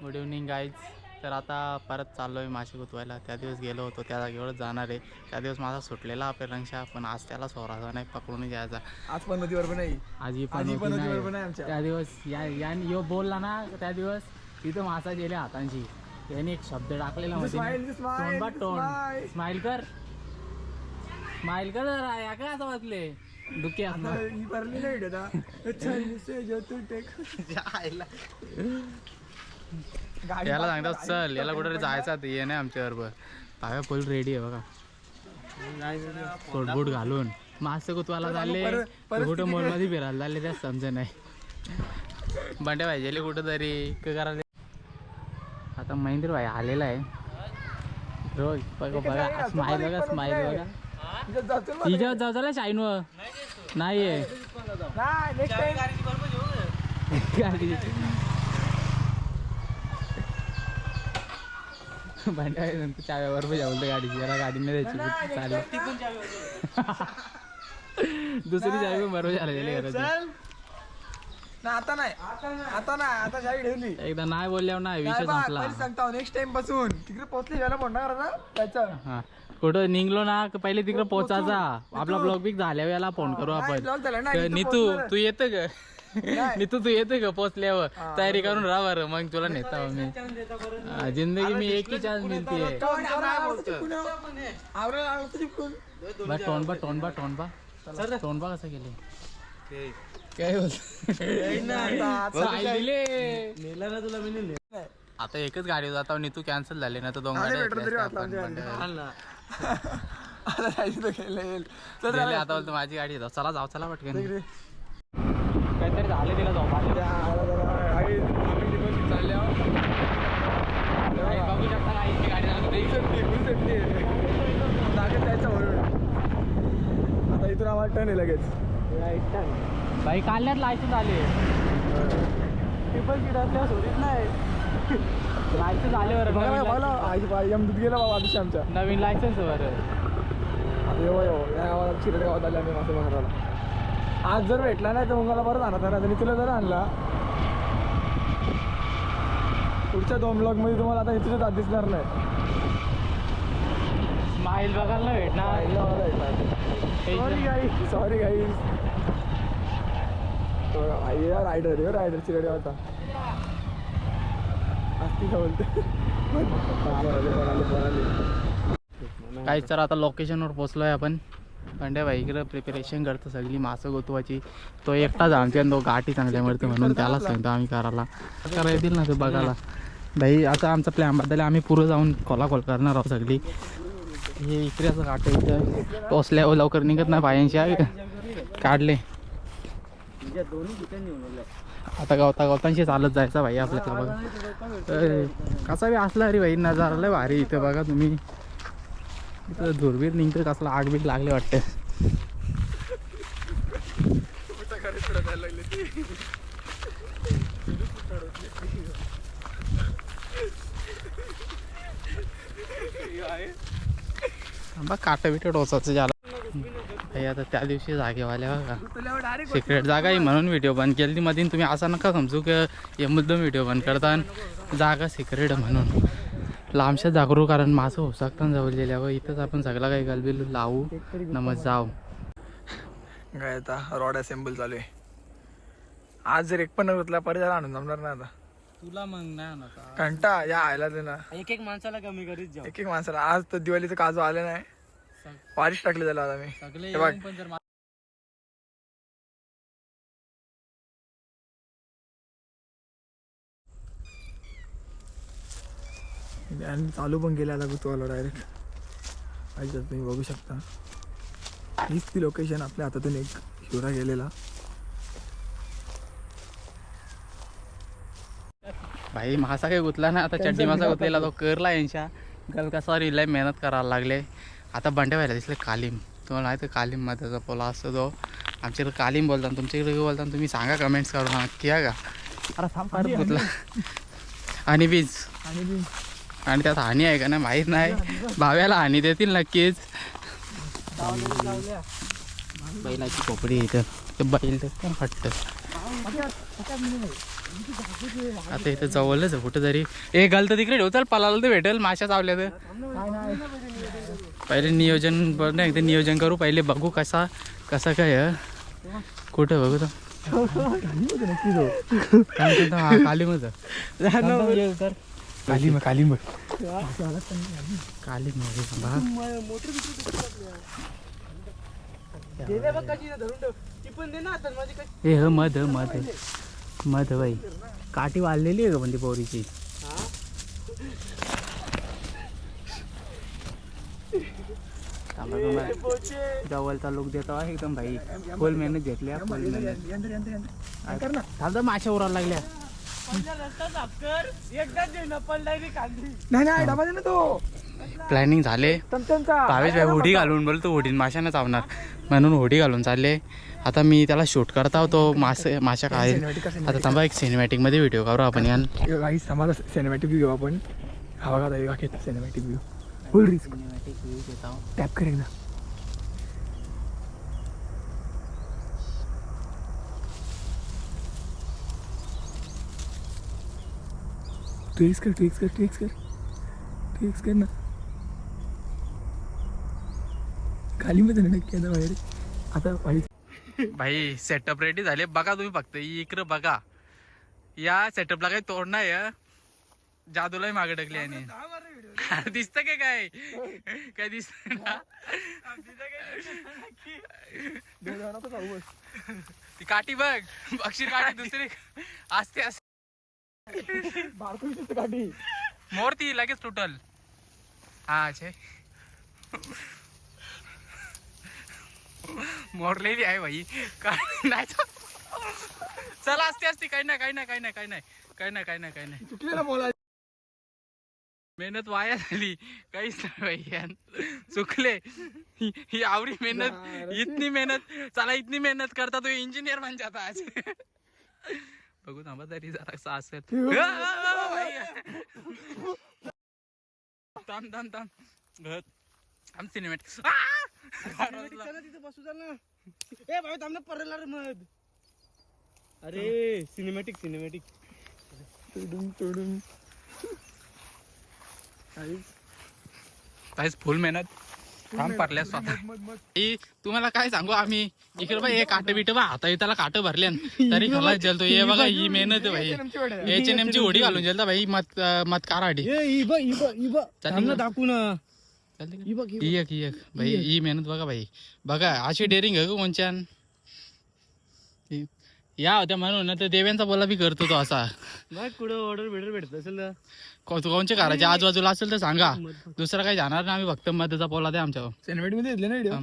Good evening guys. तर आता परत चाललो आहे मासे गुतवायला. त्या दिवस गेलो होतो त्या जागेवरच जाणार आहे. त्या दिवस माझा सुटलेला अपेरंक्षा, पण आज त्याला सोडायचा नाही, पकडून घ्यायचा. आज पण नदीवर पण नाही, आजी पण नाही. त्या दिवस यो बोलला ना, त्या दिवस तिथं मासा गेले हातांची. त्याने एक शब्द टाकलेला मध्ये, स्माइल कर, स्माइल कर जरा. या काय आता वाचले दुःखी भरली नाही याला सांगतो चल, याला कुठे जायचं ये नाही आमच्या बरोबर. भाव्या फुल रेडी आहे बघा, सोटबूट घालून मासे कुतवाला चालले. कुठं मोलमध्ये फिरायला चालले त्याच समजा नाही. बंड्या पाहिजे कुठं तरी करायला. आता महेंद्र भाई आलेला आहे रोज. बघा बघा स्माईल, बघा स्माईल बघा. तिच्यावर जाऊ चला शाईनवर नाही आहे गाडी. भांड्या चाव्यावर पण जाऊ गाडीची, याला गाडी नाही द्यायची चालेल. दुसरी चावी पण बरोबर झालेली घराची. आता नाही, आता नाही, आता शाही ठेवली. एकदा नाही बोलल्यावर नाही विषय संपला. सांगता नेक्स्ट टाइम पासून तिकडे पोहोचले याला फोन करा त्याचं. हा कुठं निघलो ना पहिले तिकडे पोहोचायचा. आपला ब्लॉग बिग झाल्यावर याला फोन करू आपण. नीतू तू येतं का? नीतू तू येते का? पोचल्यावर तयारी करून राहा बरं, मग तुला नेता मी. जिंदगी मी एक ही चान्स मिळते. टोनबा टोनबा टोनबा टोनबा कसं गेले काय बोल. आता एकच गाडी जाता, नीतू कॅन्सल झाली ना तर दोन गाड्या. आता बोलतो माझी गाडी येतो. चला जाऊ, चला पटकन. काहीतरी झाले तिला जाऊ बघू शकता गाडी जायचं म्हणून. आता इथून आम्हाला टर्न आहे लगेच. बाई काढल्यात लायसन्स आले. ट्रिपल सीट असल्यावर सोडीत नाही. लायसन्स आल्यावर गेला बाबा आधीशी आमच्या नवीन लायसन्स वर. चिरड गावात आले आम्ही मासे मारायला. आज जर भेटला नाही तर मग मला बरं जाणार. आणि तुला जर आणला पुढच्या 2 ब्लॉग मध्ये तुम्हाला आता इथूनच आत दिसणार नाही. स्माईल बघायला भेटणार. सॉरी गाई. रायडर चिरड गावाचा असती का बोलते. काहीच तर आता लोकेशनवर पोचलोय आपण. पांड्या भाई इकडं प्रिपरेशन करतो सगळी मासं गोतवाची. तो एकटाच आमच्या तो गाठी चांगल्या मिळतो म्हणून त्यालाच सांगतो आम्ही करायला येतील ना ते बघायला. भाई आता आमचा प्लॅन बद्दल आम्ही पुढं जाऊन खोल करणार आहोत सगळी. हे इकडे असं काटे इथं पोचल्यावर लवकर निघत नाही पायांशी काढले. आता गवतांशी चालत जायचा भाई आपल्याला. बघा कसा बी असला अरे भाई नजारा लय भारी इथं. बघा तुम्ही इथं धुरबीर निघतं कसला आग बीग लागले वाटतं. बघ काटा बिटा टोचायचं झालं भाई. आता त्या दिवशी जागेवाल्या बघा सिक्रेट जागा आहे म्हणून व्हिडिओ बंद केली ती मध्ये. तुम्ही असं नका समजू की हे मुद्दाम व्हिडिओ बंद करता. जागा सिक्रेट म्हणून लांबशा जागरू, कारण मासं होऊ शकतात जवळलेल्या. व इथंच आपण सगळं काही गलबिल लावू नमत जाऊ. काय आता रॉड असेंबल चालू आहे. आज जर एक पण घेतला पर्याय आणून जमणार ना आता तुला. मग नाही ना घंटा या आयला ते ना एक माणसाला कमी करीत जाऊ. एक माणसाला. आज तर दिवाळीचं काजू आले नाही, बारिश टाकली त्याला आता मी. सगळे आणि चालू पण गेला आता गुतवाला डायरेक्ट. ऐकत तुम्ही बघू शकता. हीच ती लोकेशन आपल्या हातातून एक शिवरा गेलेला. भाई मासा काही गुतला ना. आता चड्डी मासा गुतलेला तो करला यांच्या गल कसा रिलाय मेहनत करायला लागले. आता बंड्या व्हायला दिसले कालीम. तुम्हाला माहिती आहे कालीम मधाचा पोला असतो तो. आमच्याकडे कालीम बोलतात, तुमच्याकडे बोलताना तुम्ही सांगा कमेंट्स करून नक्की का. अरे थांब गुतला. आणि बीज आणि त्यात हानी आहे का नाही माहीत नाही. भाव्याला हानी देतील नक्कीच. बैलाची कोपडी इथं ते बैल पण हट्ट. आता इथं जवळच आहे कुठं तरी. ए गल तर तिकडे ठेव, चल पलाला तर भेटेल माशा चावल्या तर. पहिले नियोजन बघ ना, एकदा नियोजन करू पहिले, बघू कसा कसा काय कुठं बघू तर कालीमच कालीम कालीम कालीम ए ह मध मध मध बाई काठी वाढलेली आहे का पण ती पोरीची. जवळचा लुक देतो आहे एकदम भाई, फुल मेहनत घेतली फुल मेहनत. थांब माशा उरायला लागल्या. नाही डबा दे ना तो. प्लॅनिंग झाले भावेश भाई होडी घालून बोल, तो होडीन माशानं चावणार म्हणून होडी घालून चालले. आता मी त्याला शूट करता तो माशा काय. आता थांबा एक सिनेमॅटिक मध्ये व्हिडिओ करू आपण यान. आम्हाला सिनेमॅटिक व्ह्यू घेऊ आपण. हवा का सिनेमॅटिक व्ह्यू फुल रिस्क. टॅप कर एकदा. ट्विक्स कर ना. खाली मध्ये नक्की आता बाहेर. आता भाई सेटअप रेडी झाले बघा तुम्ही, फक्त इकडं बघा. या सेटअपला काही तोड नाही जादूलाही मागे टाकली आणि दिसत काय काय दिसत ना. ती काठी बघ, बक्षीर काठी दुसरी असते असते काठी मोर ती लगेच तुटल. हा छे मोरलेली आहे भाई. काय नाही चला असते काही नाही. मेहनत वाया झाली काहीच नाही भाई यान. चुकले ही आवरी मेहनत, इतनी मेहनत करता तो इंजिनियर बन जाता आज. बघू थांबा तरी जरा असेल. थांब सिनेमॅटिक. अरे सिनेमॅटिक काहीच फुल मेहनत काम पडल्या स्वतः. तुम्हाला काय सांगू आम्ही इकडे बा हे काट बिट बा हाता त्याला काट भरले तरी खला जलतो. हे बघा ही मेहनत भाई. H&M ची होडी घालून जेलता भाई मत काराडी दाखवू ना. एक भाई ही मेहनत बघा भाई. बघा अशी डेअरिंग आहे का कोणच्या या होत्या म्हणून तर देव्यांचा बोला बी करतो तो असा. कुठं ऑर्डर भेटत असेल कोणच्या घराच्या आजूबाजूला असेल तर सांगा. दुसरा काही जाणार ना आम्ही, फक्त मध्येचा पोला द्या आमच्या. सिनेमॅटिक मध्ये घेतले ना व्हिडिओ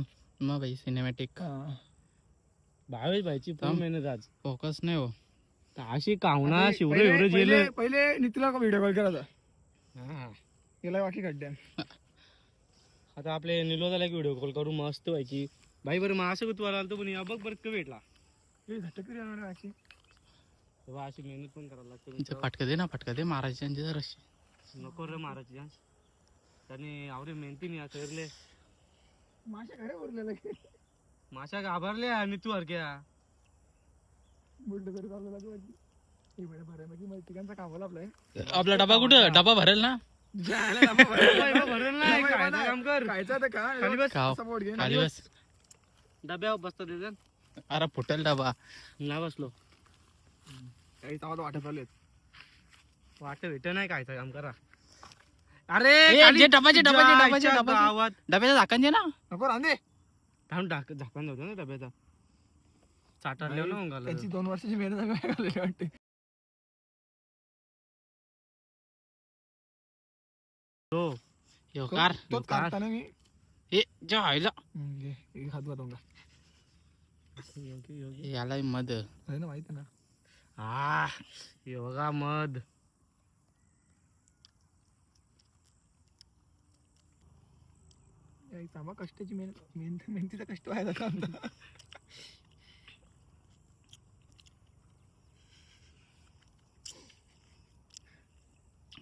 मग भाई सिनेमॅटिक. भावेश भाईची मेहनत आज फोकस नाही हो. अशी कावणा शिवरे जेल. पहिले नितीला व्हिडिओ कॉल करायचा. गेला बाकी खड्ड्या. आता आपले निलोदाला एक व्हिडिओ कॉल करू मस्त व्हायची भाई. बरं मग असं तू आला बघ परत का भेटला. अशी मेहनत पण करायला लागते. फटका दे महाराजांची जरा. नको रे महाराज त्याने आवरे मेहनती नाही करले. माशा घरे उरलेला माशा घाबरले आणि तू अरक्या आपला डबा कुठं. डबा भरेल ना. खाली बस. डब्यावर बसता देतात. अरे फुटेल डबा. नाही बसलो काही तावा वाटत आलेत. वाट भेट नाही काय काम करा. अरे डब्याच्या झाकण दे ना. नको रांदे. थांब झाकण होतं ना डब्याचा. चाटारल्या ना त्याची 2 वर्षाची मेहनत वाटते. मी याला मध माहिती ना. योगा मध कष्टाची मेहनतीचा कष्ट व्हायला का.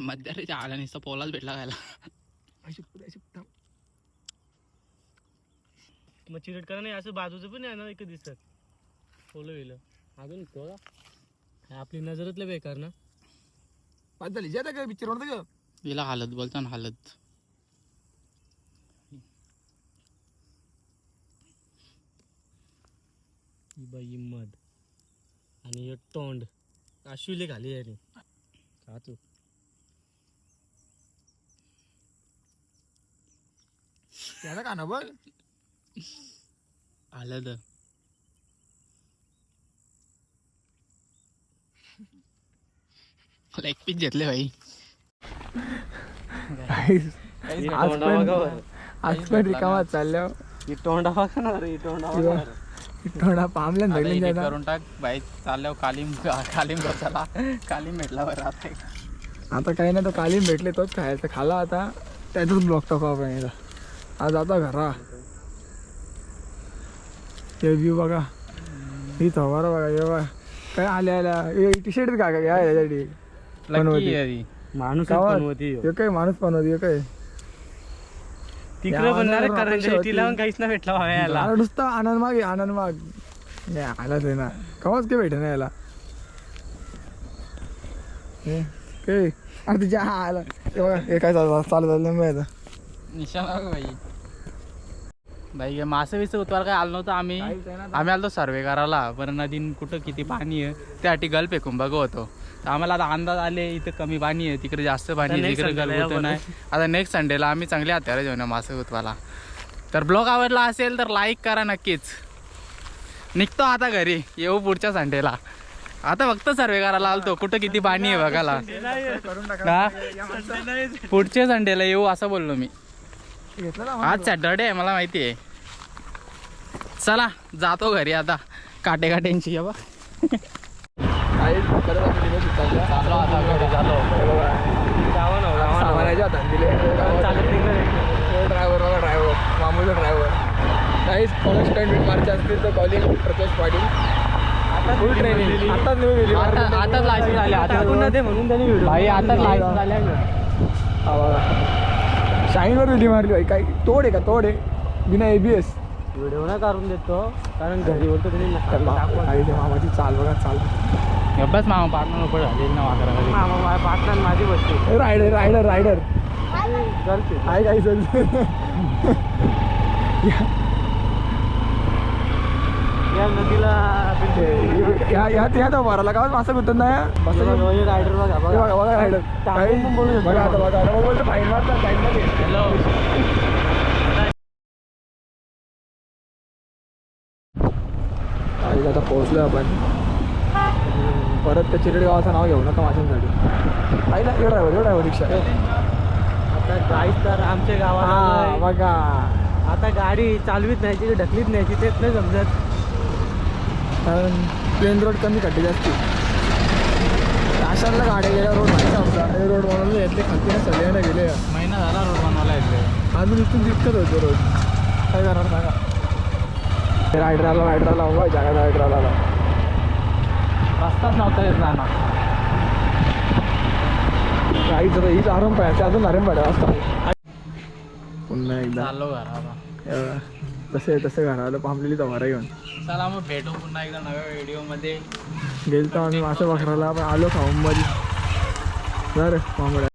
मध्याच्या आला नुसता पोलाच भेटला खायला. मग चिरट करा नाही असं बाजूचं पण आहे ना एक दिसत. पोलं वेलं अजून बघा आपली नजरातलं बेकार ना. पाच झाली जे काय पिक्चर म्हणतो का तिला हालत बोलतो ना हालत. ही बाई मध आणि हे तोंड काशिवले खाली याने का तू. त्याला का ना बघ हालत लेग पीस घेतले भाई. आज पण रिकामा चालल्या ही तोंडा बघा ना रे, तोंडा बघा. थोडा पामल्या आता धरले एक करून टाक बाई. चालल्यावर कालीम बसाला कालीम भेटला बरं आता. आता काही नाही तो कालीम भेटले तोच खायचं खाला आता त्यातच ब्लॉक टाकू आपण याला. आज आता घरा हे व्ह्यू बघा ही थवारा बघा हे बघा काय आल्या टी शर्ट का या याच्यासाठी लकी आहे ती. माणूस गावात. बनवती हे काय माणूस पण होती हे काय तिकडे बनणार कारण तिला काहीच ना भेटला बाबा याला. मला नुसता आनंद माग नाही आलाच आहे ना कवाच काय भेटे ना याला हे काय अरे तुझ्या हा आला हे बघा हे काय चालू झालं निशाणा बघ बाई. बाई मासे बिसे उतवार काय आलो नव्हतं आम्ही आलतो सर्वे करायला. बरं नदीन कुठं किती पाणी आहे त्यासाठी गल फेकून बघू होतो. तर आम्हाला आता अंदाज आले इथं कमी पाणी आहे तिकडे जास्त पाणी आहे तिकडे गल होतं नाही. आता नेक्स्ट संडेला आम्ही चांगले हत्यारे घेऊन मासे उतवाला. तर ब्लॉग आवडला असेल तर लाईक करा नक्कीच. निघतो आता घरी येऊ पुढच्या संडेला. आता फक्त सर्वे करायला आलतो कुठं किती पाणी आहे बघायला. हा? पुढच्या संडेला येऊ असं बोललो मी. आज सॅटरडे आहे मला माहिती आहे. चला जातो घरी आता काटेकाट्यांची बा. चाललो आता घरी झालो. ड्रायव्हर बघा ड्रायव्हर मामूचा ड्रायव्हर काहीच कॉलेज स्टँड मार्च असतील तर कॉलेज प्रकाश पाटील फुल ट्रेनिंग आताच गेली आताच लायसन्स झाले. आता म्हणून त्यांनी व्हिडिओ भाई आताच लायसन्स झाले. शाईनवर विधी मारली भाई काय तोड आहे का तोड आहे बिना ABS. व्हिडिओ ना काढून देतो कारण घरी बोलतो त्यांनी आईच्या मामाची चाल बघा चाल बस मामा पार्टनर नको झाले ना वाकरा. मामा पाटणार माझी वस्तू रायडर रायडर रायडर आहे काय सर या नदीला या तर मारायला का मासा भेटत नाही रायडर बघा बघा बघा रायडर बघा आता बघा बोलतो फाईन मारतात साईडमध्ये. आता पोहोचलो आपण परत त्या चिरडे गावाचं नाव घेऊ नका माझ्यासाठी. आईला ड्रायव्हर रिक्षा आता गाईच तर आमच्या हा गावात बघा आता गाडी चालवीत न्यायची की ढकलीत न्यायची तेच नाही समजत. कारण प्लेन रोड कमी खड्डे जास्ती अशाला गाड्या गेल्या रोड माहिती आमचा हे रोड बनवलं यातले खालती सगळ्यांना गेले महिना झाला रोड बनवायला येते. अजून इथून तितकंच होतो रोड काय करणार सांगा. रायडर आला बघा जागा रायडर आला रस्ताच नव्हता येत जाणार. गाईचं हीच आराम पाहिजे अजून आराम पाहिजे असता. पुन्हा एकदा चाललो घरा. तसे घराला पांपलेली तवारा घेऊन चला मग भेटू पुन्हा एकदा नव्या व्हिडिओमध्ये. गेलतो आम्ही मासे पकडायला पण आलो खाऊन मध्ये जर